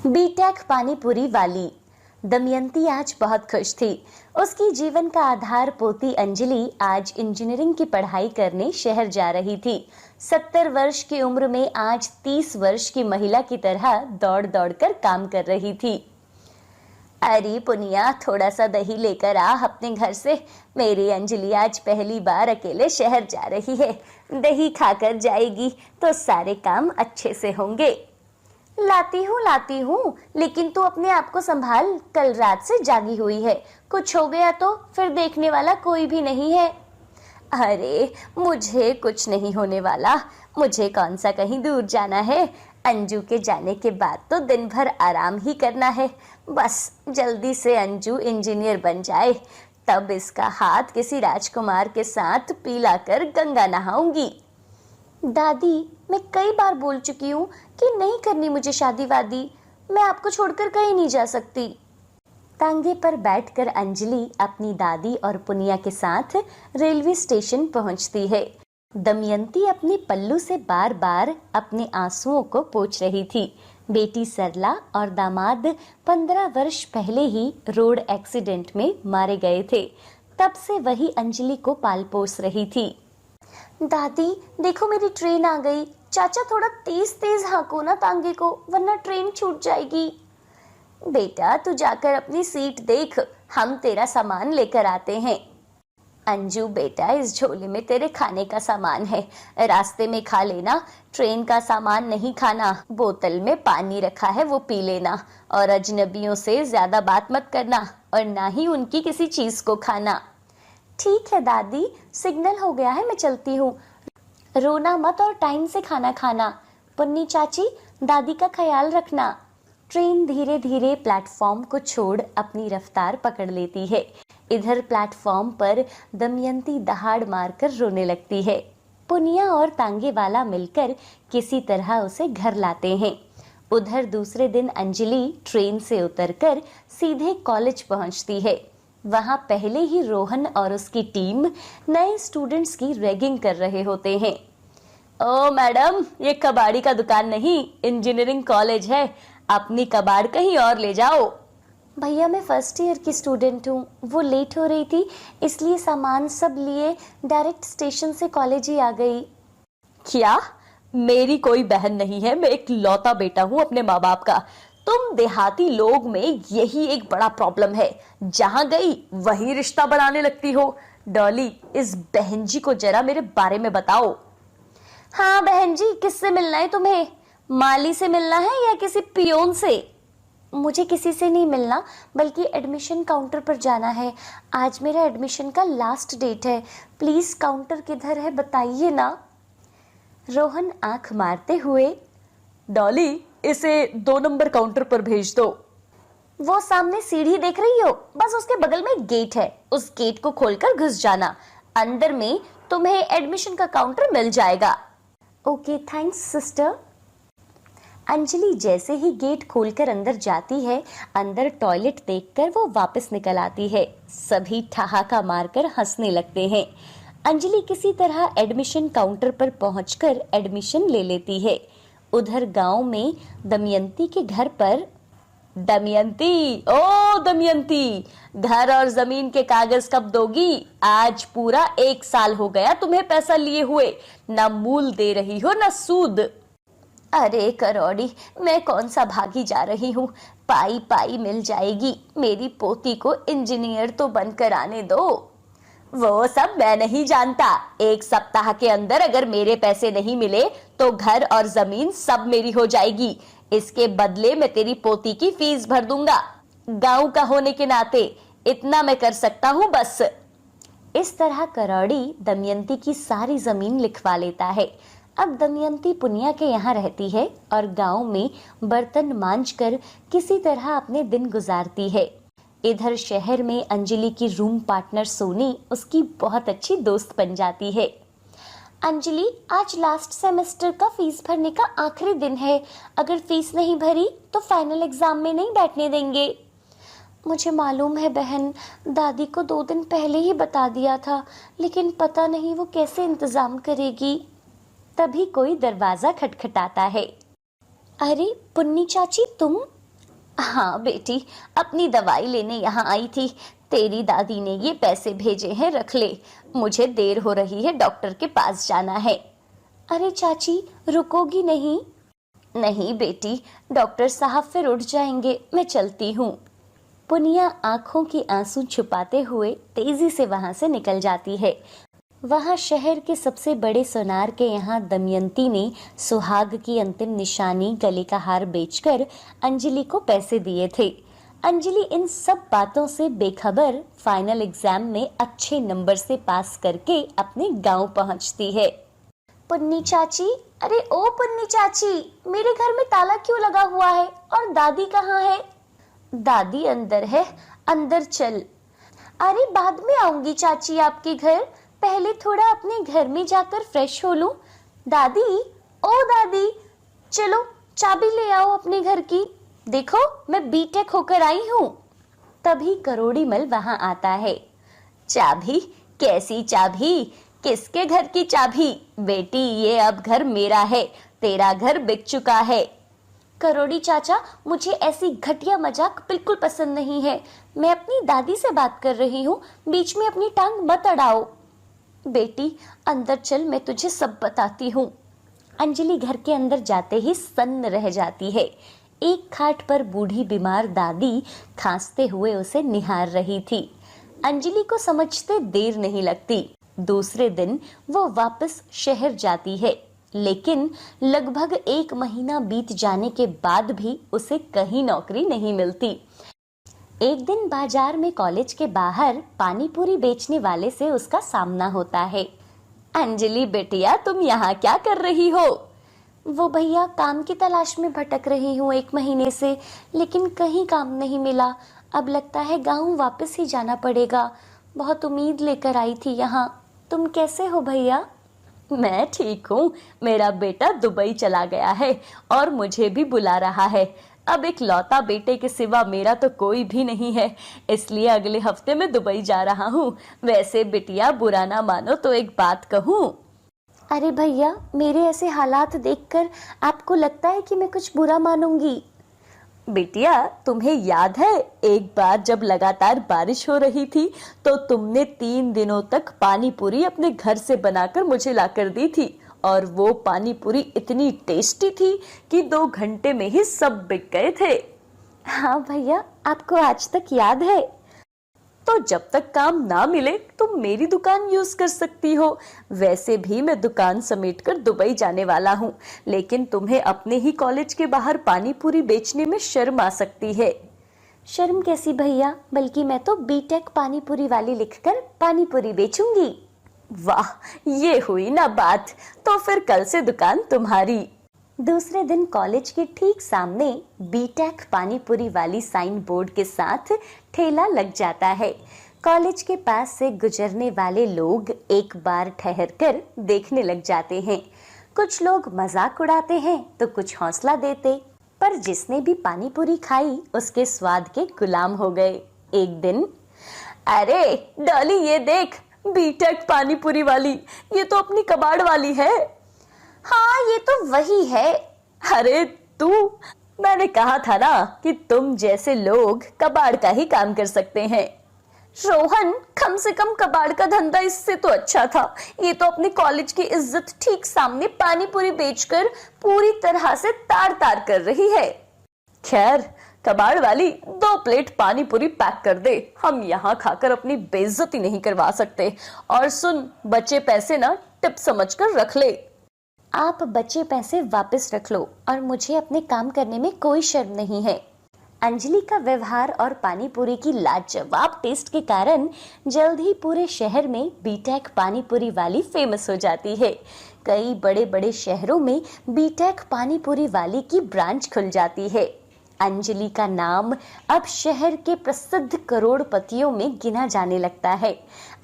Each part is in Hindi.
बीटेक पानीपुरी वाली दमयंती आज बहुत खुश थी। उसकी जीवन का आधार पोती अंजलि आज इंजीनियरिंग की पढ़ाई करने शहर जा रही थी। 70 वर्ष की उम्र में आज 30 वर्ष की महिला की तरह दौड़ दौड़ कर काम कर रही थी। अरे पुनिया, थोड़ा सा दही लेकर आ अपने घर से। मेरी अंजलि आज पहली बार अकेले शहर जा रही है। दही खाकर जाएगी तो सारे काम अच्छे से होंगे। लाती हूँ, लेकिन तू अपने आप को संभाल, कल रात से जागी हुई है। कुछ हो गया तो फिर देखने वाला कोई भी नहीं है। अरे मुझे कुछ नहीं होने वाला, मुझे कौन सा कहीं दूर जाना है। अंजू के जाने के बाद तो दिन भर आराम ही करना है। बस जल्दी से अंजू इंजीनियर बन जाए, तब इसका हाथ किसी राजकुमार के साथ पिलाकर गंगा नहाऊंगी। दादी, मैं कई बार बोल चुकी हूँ कि नहीं करनी मुझे शादी वादी। मैं आपको छोड़कर कहीं नहीं जा सकती। तांगे पर बैठकर अंजलि अपनी दादी और पुनिया के साथ रेलवे स्टेशन पहुंचती है। दमयंती अपने पल्लू से बार बार अपने आंसुओं को पोंछ रही थी। बेटी सरला और दामाद 15 वर्ष पहले ही रोड एक्सीडेंट में मारे गए थे। तब से वही अंजलि को पाल पोस रही थी। दादी देखो, मेरी ट्रेन आ गई। चाचा थोड़ा तेज तेज हाँको ना तांगे को, वरना ट्रेन छूट जाएगी। बेटा तू जाकर अपनी सीट देख, हम तेरा सामान लेकर आते हैं। अंजू बेटा, इस झोले में तेरे खाने का सामान है, रास्ते में खा लेना। ट्रेन का सामान नहीं खाना। बोतल में पानी रखा है, वो पी लेना। और अजनबियों से ज्यादा बात मत करना, और ना ही उनकी किसी चीज को खाना। ठीक है दादी, सिग्नल हो गया है, मैं चलती हूँ। रोना मत और टाइम से खाना खाना। पुन्नी चाची, दादी का ख्याल रखना। ट्रेन धीरे धीरे प्लेटफॉर्म को छोड़ अपनी रफ्तार पकड़ लेती है। इधर प्लेटफॉर्म पर दमयंती दहाड़ मारकर रोने लगती है। पुनिया और तांगे वाला मिलकर किसी तरह उसे घर लाते हैं। उधर दूसरे दिन अंजलि ट्रेन से उतरकर सीधे कॉलेज पहुंचती है। वहां पहले ही रोहन और उसकी टीम नए स्टूडेंट्स की रैगिंग कर रहे होते हैं। ओ मैडम, ये कबाड़ी का दुकान नहीं, इंजीनियरिंग कॉलेज है। अपनी कबाड़ कहीं और ले जाओ। भैया मैं फर्स्ट ईयर की स्टूडेंट हूँ, वो लेट हो रही थी इसलिए सामान सब लिए डायरेक्ट स्टेशन से कॉलेज ही आ गई। क्या? मेरी कोई बहन नहीं है, मैं एक लौता बेटा हूँ अपने माँ बाप का। तुम देहाती लोग में यही एक बड़ा प्रॉब्लम है, जहां गई वही रिश्ता बनाने लगती हो। डॉली, इस बहन जी को जरा मेरे बारे में बताओ। हाँ बहन जी, किससे मिलना है तुम्हें? माली से मिलना है या किसी पियोन से? मुझे किसी से नहीं मिलना, बल्कि एडमिशन काउंटर पर जाना है। आज मेरा एडमिशन का लास्ट डेट है। प्लीज काउंटर किधर है बताइए ना। रोहन आंख मारते हुए, डॉली इसे 2 नंबर काउंटर पर भेज दो। वो सामने सीढ़ी देख रही हो, बस उसके बगल में गेट है, उस गेट को खोलकर घुस जाना। अंदर में तुम्हें एडमिशन का काउंटर मिल जाएगा। Okay thanks sister. अंजलि जैसे ही गेट खोलकर अंदर जाती है, अंदर टॉयलेट देखकर वो वापस निकल आती है। सभी ठहाका मारकर हंसने लगते हैं। अंजलि किसी तरह एडमिशन काउंटर पर पहुंचकर एडमिशन ले लेती है। उधर गांव में दमयंती के घर पर, दमयंती, ओ दमयंती, घर और जमीन के कागज कब दोगी? आज पूरा 1 साल हो गया तुम्हें पैसा लिए हुए, ना मूल दे रही हो ना सूद। अरे करोड़ी, मैं कौन सा भागी जा रही हूँ, पाई पाई मिल जाएगी। मेरी पोती को इंजीनियर तो बनकर आने दो। वो सब मैं नहीं जानता। 1 सप्ताह के अंदर अगर मेरे पैसे नहीं मिले तो घर और जमीन सब मेरी हो जाएगी। इसके बदले मैं तेरी पोती की फीस भर दूंगा। गांव का होने के नाते इतना मैं कर सकता हूँ बस। इस तरह करौड़ी दमयंती की सारी जमीन लिखवा लेता है। अब दमयंती पुनिया के यहाँ रहती है और गांव में बर्तन मांजकर किसी तरह अपने दिन गुजारती है। इधर शहर में अंजलि की रूम पार्टनर सोनी उसकी बहुत अच्छी दोस्त बन जाती है। अंजलि, आज लास्ट सेमेस्टर का फीस भरने का आखिरी दिन है। अगर फीस नहीं भरी तो फाइनल एग्जाम में नहीं बैठने देंगे। मुझे मालूम है बहन, दादी को 2 दिन पहले ही बता दिया था, लेकिन पता नहीं वो कैसे इंतजाम करेगी। तभी कोई दरवाजा खटखटाता है। अरे पुन्नी चाची, तुम? हाँ बेटी, अपनी दवाई लेने यहाँ आई थी। तेरी दादी ने ये पैसे भेजे हैं, रख ले। मुझे देर हो रही है, डॉक्टर के पास जाना है। अरे चाची, रुकोगी नहीं? नहीं बेटी, डॉक्टर साहब फिर उठ जाएंगे, मैं चलती हूँ। पुनिया आंखों की आंसू छुपाते हुए तेजी से वहां से निकल जाती है। वहां शहर के सबसे बड़े सोनार के यहाँ दमयंती ने सुहाग की अंतिम निशानी गले का हार बेचकर अंजलि को पैसे दिए थे। अंजलि इन सब बातों से बेखबर फाइनल एग्जाम में अच्छे नंबर से पास करके अपने गांव पहुंचती है। पुन्नी चाची, अरे ओ पुन्नी चाची, मेरे घर में ताला क्यों लगा हुआ है और दादी कहाँ है? दादी अंदर है, अंदर चल। अरे बाद में आऊंगी चाची आपके घर, पहले थोड़ा अपने घर में जाकर फ्रेश हो लूं। दादी, ओ दादी, चलो चाबी ले आओ अपने घर की। देखो मैं बीटेक होकर आई हूँ। तभी करोड़ीमल वहां आता है। चाबी? कैसी चाबी? किसके घर की चाबी? बेटी, ये अब घर मेरा है, तेरा घर बिक चुका है। करोड़ी चाचा, मुझे ऐसी घटिया मजाक बिल्कुल पसंद नहीं है। मैं अपनी दादी से बात कर रही हूँ, बीच में अपनी टांग मत अड़ाओ। बेटी अंदर चल, मैं तुझे सब बताती हूँ। अंजलि घर के अंदर जाते ही सन्न रह जाती है। एक खाट पर बूढ़ी बीमार दादी खांसते हुए उसे निहार रही थी। अंजलि को समझते देर नहीं लगती। दूसरे दिन वो वापस शहर जाती है, लेकिन लगभग 1 महीना बीत जाने के बाद भी उसे कहीं नौकरी नहीं मिलती। एक दिन बाजार में कॉलेज के बाहर पानी पूरी बेचने वाले से उसका सामना होता है। अंजलि बेटिया, तुम यहाँ क्या कर रही हो? वो भैया, काम की तलाश में भटक रही हूँ 1 महीने से, लेकिन कहीं काम नहीं मिला। अब लगता है गाँव वापस ही जाना पड़ेगा। बहुत उम्मीद लेकर आई थी यहाँ। तुम कैसे हो भैया? मैं ठीक हूँ। मेरा बेटा दुबई चला गया है और मुझे भी बुला रहा है। अब एक लौता बेटे के सिवा मेरा तो कोई भी नहीं है, इसलिए अगले हफ्ते मैं दुबई जा रहा हूँ। वैसे बिटिया, बुरा ना मानो तो एक बात कहूँ। अरे भैया, मेरे ऐसे हालात देखकर आपको लगता है कि मैं कुछ बुरा मानूंगी? बिटिया, तुम्हें याद है एक बार जब लगातार बारिश हो रही थी तो तुमने 3 दिनों तक पानी पूरी अपने घर से बनाकर मुझे लाकर दी थी, और वो पानी पूरी इतनी टेस्टी थी कि 2 घंटे में ही सब बिक गए थे। हाँ भैया, आपको आज तक याद है। तो जब तक काम ना मिले तुम मेरी दुकान यूज कर सकती हो। वैसे भी मैं दुकान समेटकर दुबई जाने वाला हूँ, लेकिन तुम्हें अपने ही कॉलेज के बाहर पानी पूरी बेचने में शर्म आ सकती है। शर्म कैसी भैया, बल्कि मैं तो बीटेक पानी पूरी वाली लिखकर पानी पूरी बेचूंगी। वाह, ये हुई ना बात। तो फिर कल से दुकान तुम्हारी। दूसरे दिन कॉलेज के ठीक सामने बीटेक पानी पूरी वाली साइन बोर्ड के साथ ठेला लग जाता है। कॉलेज के पास से गुजरने वाले लोग एक बार ठहरकर देखने लग जाते हैं। कुछ लोग मजाक उड़ाते हैं तो कुछ हौसला देते, पर जिसने भी पानी पूरी खाई उसके स्वाद के गुलाम हो गए। एक दिन, अरे डॉली, ये देख, बीटेक पानी पूरी वाली, ये तो अपनी कबाड़ वाली है। हाँ, ये तो वही है। अरे तू, मैंने कहा था ना कि तुम जैसे लोग कबाड़ का ही काम कर सकते हैं। रोहन, कम से कम कबाड़ का धंधा इससे तो अच्छा था। ये तो अपने कॉलेज की इज्जत ठीक सामने पानी पूरी बेचकर पूरी तरह से तार तार कर रही है। खैर, कबाड़ वाली, 2 प्लेट पानी पूरी पैक कर दे। हम यहाँ खाकर अपनी बेइज्जती नहीं करवा सकते। और सुन, बचे पैसे ना टिप समझकर रख ले। आप बचे पैसे वापस रख लो और मुझे अपने काम करने में कोई शर्म नहीं है। अंजलि का व्यवहार और पानी पूरी की लाजवाब टेस्ट के कारण जल्द ही पूरे शहर में बीटेक पानी पूरी वाली फेमस हो जाती है। कई बड़े बड़े शहरों में बीटेक पानी पूरी वाली की ब्रांच खुल जाती है। अंजलि का नाम अब शहर के प्रसिद्ध करोड़पतियों में गिना जाने लगता है।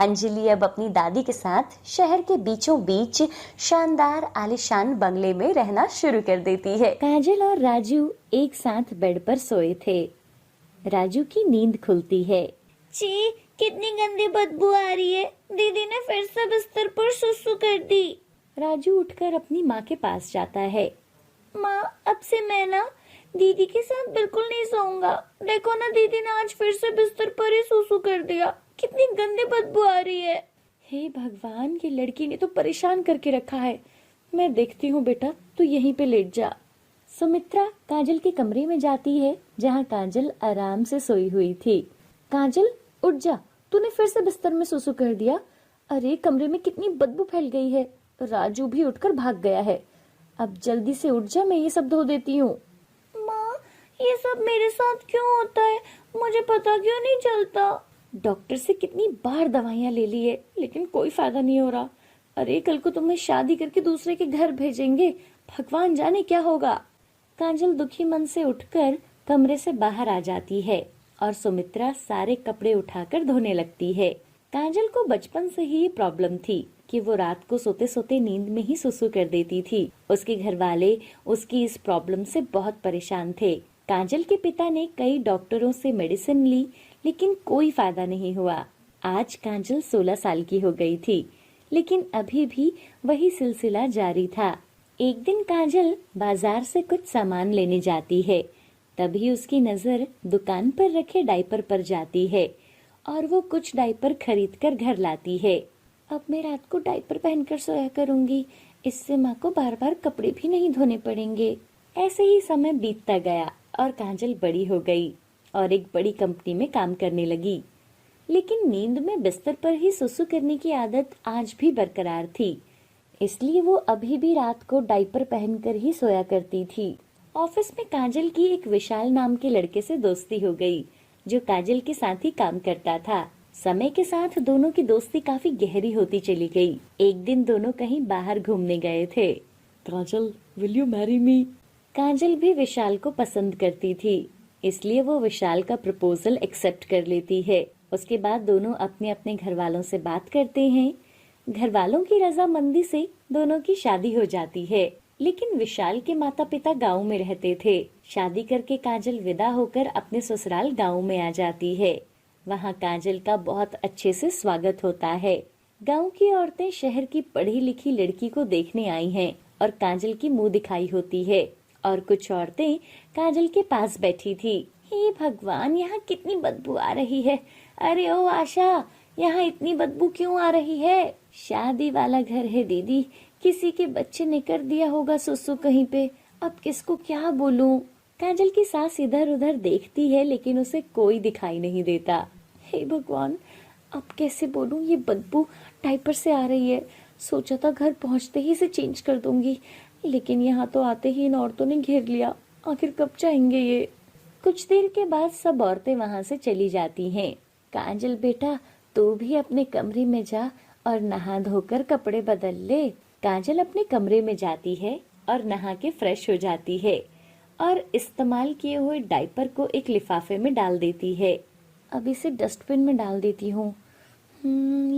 अंजलि अब अपनी दादी के साथ शहर के बीचों बीच शानदार आलीशान बंगले में रहना शुरू कर देती है। काजल और राजू एक साथ बेड पर सोए थे। राजू की नींद खुलती है। छी, कितनी गंदी बदबू आ रही है। दीदी ने फिर से बिस्तर पर सुसु कर दी। राजू उठकर अपनी माँ के पास जाता है। माँ, अब से मैं ना दीदी के साथ बिल्कुल नहीं सोऊंगा। देखो ना, दीदी ने आज फिर से बिस्तर पर ही सुसु कर दिया। कितनी गंदी बदबू आ रही है। हे भगवान, ये लड़की ने तो परेशान करके रखा है। मैं देखती हूँ बेटा, तू यहीं पे लेट जा। सुमित्रा काजल के कमरे में जाती है जहाँ काजल आराम से सोई हुई थी। काजल उठ जा, तूने फिर से बिस्तर में सुसु कर दिया। अरे कमरे में कितनी बदबू फैल गई है। राजू भी उठकर भाग गया है। अब जल्दी से उठ जा, मैं ये सब धो देती हूँ। माँ, ये सब मेरे साथ क्यों होता है? मुझे पता क्यों नहीं चलता? डॉक्टर से कितनी बार दवाइयाँ ले ली है लेकिन कोई फायदा नहीं हो रहा। अरे कल को तुम्हें शादी करके दूसरे के घर भेजेंगे, भगवान जाने क्या होगा। काजल दुखी मन से उठकर कमरे से बाहर आ जाती है और सुमित्रा सारे कपड़े उठाकर धोने लगती है। काजल को बचपन से ही ये प्रॉब्लम थी कि वो रात को सोते सोते नींद में ही सुसु कर देती थी। उसके घर वाले उसकी इस प्रॉब्लम से बहुत परेशान थे। काजल के पिता ने कई डॉक्टरों से मेडिसिन ली लेकिन कोई फायदा नहीं हुआ। आज काजल 16 साल की हो गई थी लेकिन अभी भी वही सिलसिला जारी था। एक दिन काजल बाजार से कुछ सामान लेने जाती है। तभी उसकी नजर दुकान पर रखे डायपर पर जाती है और वो कुछ डायपर खरीदकर घर लाती है। अब मैं रात को डायपर पहनकर सोया करूंगी, इससे माँ को बार बार कपड़े भी नहीं धोने पड़ेंगे। ऐसे ही समय बीतता गया और काजल बड़ी हो गई और एक बड़ी कंपनी में काम करने लगी। लेकिन नींद में बिस्तर पर ही सुसु करने की आदत आज भी बरकरार थी, इसलिए वो अभी भी रात को डायपर पहनकर ही सोया करती थी। ऑफिस में काजल की एक विशाल नाम के लड़के से दोस्ती हो गई जो काजल के साथ ही काम करता था। समय के साथ दोनों की दोस्ती काफी गहरी होती चली गई। एक दिन दोनों कहीं बाहर घूमने गए थे। काजल, विल यू मैरी मी? काजल भी विशाल को पसंद करती थी, इसलिए वो विशाल का प्रपोजल एक्सेप्ट कर लेती है। उसके बाद दोनों अपने अपने घर वालों से बात करते हैं। घर वालों की रजामंदी से दोनों की शादी हो जाती है। लेकिन विशाल के माता पिता गांव में रहते थे। शादी करके काजल विदा होकर अपने ससुराल गांव में आ जाती है। वहां काजल का बहुत अच्छे से स्वागत होता है। गांव की औरतें शहर की पढ़ी लिखी लड़की को देखने आई हैं और काजल की मुंह दिखाई होती है और कुछ औरतें काजल के पास बैठी थी। हे भगवान, यहाँ कितनी बदबू आ रही है। अरे ओ आशा, यहाँ इतनी बदबू क्यों आ रही है? शादी वाला घर है दीदी, किसी के बच्चे ने कर दिया होगा सुसु कहीं पे। अब किसको क्या बोलूं? काजल की सास इधर उधर देखती है लेकिन उसे कोई दिखाई नहीं देता। हे भगवान, अब कैसे बोलूं? ये बदबू डायपर से आ रही है। सोचा था घर पहुंचते ही इसे चेंज कर दूंगी, लेकिन यहाँ तो आते ही इन औरतों ने घेर लिया। आखिर कब जाएंगे ये? कुछ देर के बाद सब औरतें वहां से चली जाती हैं। काजल बेटा, तू भी अपने कमरे में जा और नहा धोकर कपड़े बदल ले। काजल अपने कमरे में जाती है और नहा के फ्रेश हो जाती है और इस्तेमाल किए हुए डायपर को एक लिफाफे में डाल देती है। अब इसे डस्टबिन में डाल देती हूँ।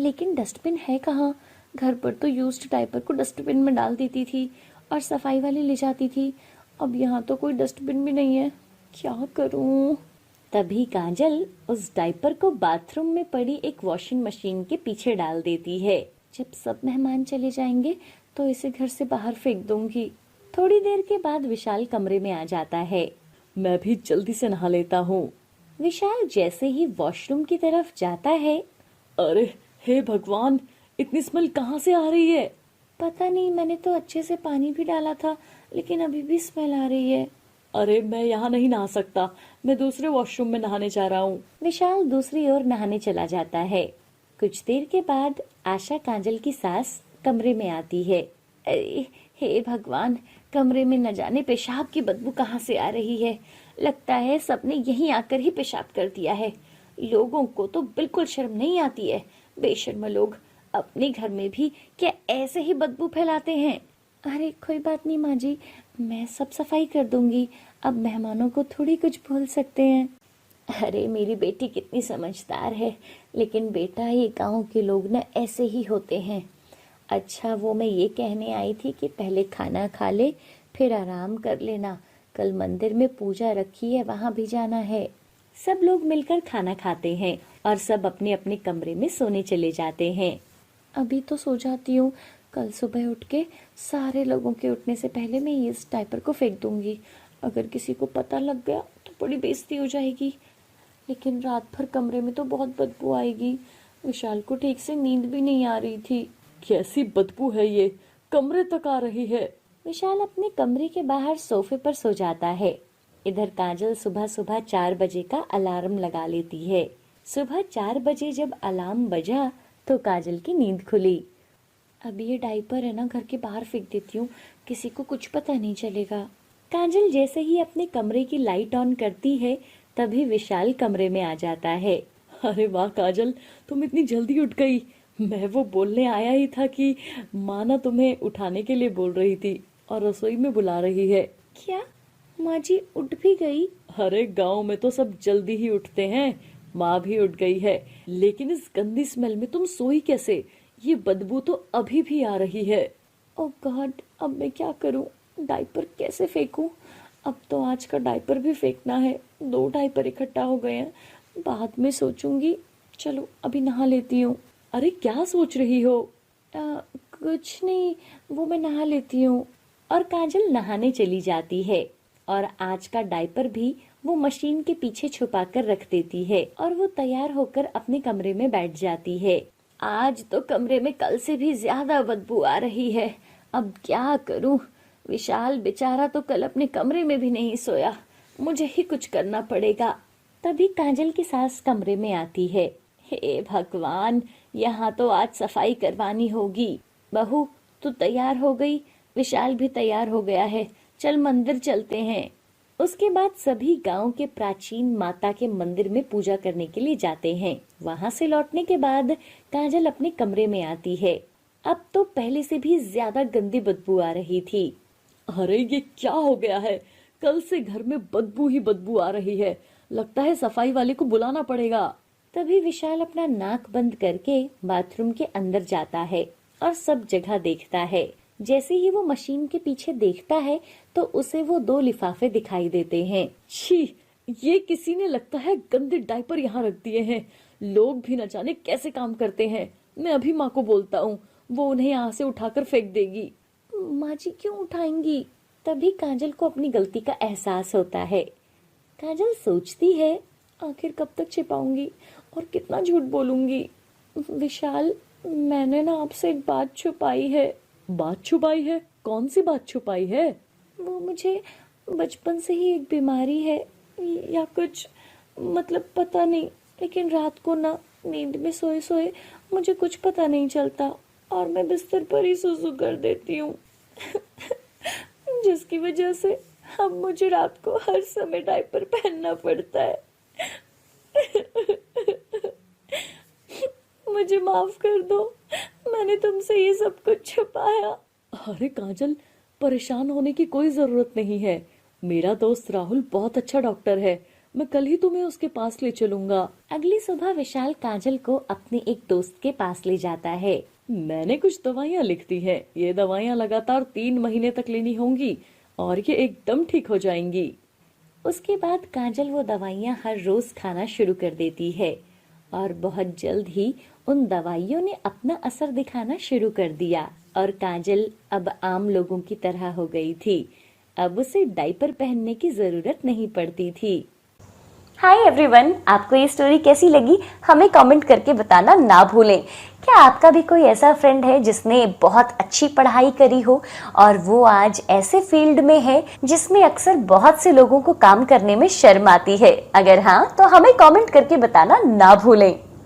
लेकिन डस्टबिन है कहाँ? घर पर तो यूज्ड डायपर को डस्टबिन में डाल देती थी और सफाई वाली ले जाती थी। अब यहाँ तो कोई डस्टबिन भी नहीं है, क्या करूँ? तभी काजल उस डायपर को बाथरूम में पड़ी एक वॉशिंग मशीन के पीछे डाल देती है। जब सब मेहमान चले जाएंगे तो इसे घर से बाहर फेंक दूंगी। थोड़ी देर के बाद विशाल कमरे में आ जाता है। मैं भी जल्दी से नहा लेता हूँ। विशाल जैसे ही वॉशरूम की तरफ जाता है, अरे हे भगवान, इतनी स्मेल कहाँ से आ रही है? पता नहीं, मैंने तो अच्छे से पानी भी डाला था लेकिन अभी भी स्मेल आ रही है। अरे मैं यहाँ नहीं नहा सकता, मैं दूसरे वॉशरूम में नहाने जा रहा हूँ। विशाल दूसरी ओर नहाने चला जाता है। कुछ देर के बाद आशा, काजल की सास, कमरे में आती है। अरे हे भगवान, कमरे में न जाने पेशाब की बदबू कहाँ से आ रही है। लगता है सबने यहीं आकर ही पेशाब कर दिया है। लोगों को तो बिल्कुल शर्म नहीं आती है। बेशर्म लोग अपने घर में भी क्या ऐसे ही बदबू फैलाते हैं? अरे कोई बात नहीं माँ जी, मैं सब सफाई कर दूंगी। अब मेहमानों को थोड़ी कुछ बोल सकते हैं। अरे मेरी बेटी कितनी समझदार है, लेकिन बेटा ये गांव के लोग ना ऐसे ही होते हैं। अच्छा, वो मैं ये कहने आई थी कि पहले खाना खा ले फिर आराम कर लेना। कल मंदिर में पूजा रखी है, वहां भी जाना है। सब लोग मिलकर खाना खाते हैं और सब अपने अपने कमरे में सोने चले जाते हैं। अभी तो सो जाती हूँ, कल सुबह उठ के सारे लोगों के उठने से पहले मैं इस डायपर को फेंक दूंगी। अगर किसी को पता लग गया तो बड़ी बेइज्जती हो जाएगी। लेकिन रात भर कमरे में तो बहुत बदबू आएगी। विशाल को ठीक से नींद भी नहीं आ रही थी। कैसी बदबू है ये, कमरे तक आ रही है। विशाल अपने कमरे के बाहर सोफे पर सो जाता है। इधर काजल सुबह सुबह 4 बजे का अलार्म लगा लेती है। सुबह 4 बजे जब अलार्म बजा तो काजल की नींद खुली। अब ये डायपर है ना, घर के बाहर फेंक देती हूँ, किसी को कुछ पता नहीं चलेगा। काजल जैसे ही अपने कमरे की लाइट ऑन करती है तभी विशाल कमरे में आ जाता है। अरे वाह काजल, तुम इतनी जल्दी उठ गई। मैं वो बोलने आया ही था कि माँ ना तुम्हें उठाने के लिए बोल रही थी और रसोई में बुला रही है। क्या माँ जी उठ भी गई? अरे गांव में तो सब जल्दी ही उठते हैं, माँ भी उठ गई है। लेकिन इस गंदी स्मेल में तुम सोई कैसे? ये बदबू तो अभी भी आ रही है। ओह गॉड, अब मैं क्या करूं? डायपर कैसे फेंकूं? अब तो आज का डायपर भी फेंकना है। 2 डायपर इकट्ठा हो गए हैं, बाद में सोचूंगी। चलो अभी नहा लेती हूँ। अरे क्या सोच रही हो? कुछ नहीं, वो मैं नहा लेती हूँ। और काजल नहाने चली जाती है और आज का डायपर भी वो मशीन के पीछे छुपा कर रख देती है और वो तैयार होकर अपने कमरे में बैठ जाती है। आज तो कमरे में कल से भी ज्यादा बदबू आ रही है। अब क्या करूं? विशाल बेचारा तो कल अपने कमरे में भी नहीं सोया। मुझे ही कुछ करना पड़ेगा। तभी काजल की सास कमरे में आती है। हे भगवान, यहाँ तो आज सफाई करवानी होगी। बहू तू तैयार हो गई, विशाल भी तैयार हो गया है, चल मंदिर चलते हैं। उसके बाद सभी गांव के प्राचीन माता के मंदिर में पूजा करने के लिए जाते हैं। वहां से लौटने के बाद काजल अपने कमरे में आती है। अब तो पहले से भी ज्यादा गंदी बदबू आ रही थी। अरे ये क्या हो गया है? कल से घर में बदबू ही बदबू आ रही है। लगता है सफाई वाले को बुलाना पड़ेगा। तभी विशाल अपना नाक बंद करके बाथरूम के अंदर जाता है और सब जगह देखता है। जैसे ही वो मशीन के पीछे देखता है तो उसे वो 2 लिफाफे दिखाई देते हैं। छी, ये किसी ने लगता है गंदे डायपर यहाँ रख दिए हैं। लोग भी न जाने कैसे काम करते हैं। मैं अभी माँ को बोलता हूँ, वो उन्हें यहाँ से उठाकर फेंक देगी। माँ जी क्यों उठाएंगी? तभी काजल को अपनी गलती का एहसास होता है। काजल सोचती है, आखिर कब तक छिपाऊंगी और कितना झूठ बोलूंगी? विशाल, मैंने ना आपसे एक बात छुपाई है। बात छुपाई है? कौन सी बात छुपाई है? वो मुझे बचपन से ही एक बीमारी है या कुछ, मतलब पता नहीं, लेकिन रात को ना नींद में सोए सोए मुझे कुछ पता नहीं चलता और मैं बिस्तर पर ही सुसु कर देती हूँ। जिसकी वजह से अब मुझे रात को हर समय डायपर पहनना पड़ता है। मुझे माफ कर दो, मैंने तुमसे ये सब कुछ छुपाया। अरे काजल, परेशान होने की कोई जरूरत नहीं है। मेरा दोस्त राहुल बहुत अच्छा डॉक्टर है, मैं कल ही तुम्हें उसके पास ले चलूंगा। अगली सुबह विशाल काजल को अपने एक दोस्त के पास ले जाता है। मैंने कुछ दवाइयाँ लिख दी हैं। ये दवाइयाँ लगातार 3 महीने तक लेनी होंगी और ये एकदम ठीक हो जाएंगी। उसके बाद काजल वो दवाइयाँ हर रोज खाना शुरू कर देती है और बहुत जल्द ही उन दवाइयों ने अपना असर दिखाना शुरू कर दिया और काजल अब आम लोगों की तरह हो गई थी। अब उसे डायपर पहनने की जरूरत नहीं पड़ती थी। हाय एवरीवन, आपको ये स्टोरी कैसी लगी हमें कमेंट करके बताना ना भूलें। क्या आपका भी कोई ऐसा फ्रेंड है जिसने बहुत अच्छी पढ़ाई करी हो और वो आज ऐसे फील्ड में है जिसमें अक्सर बहुत से लोगों को काम करने में शर्म आती है? अगर हाँ तो हमें कमेंट करके बताना ना भूलें।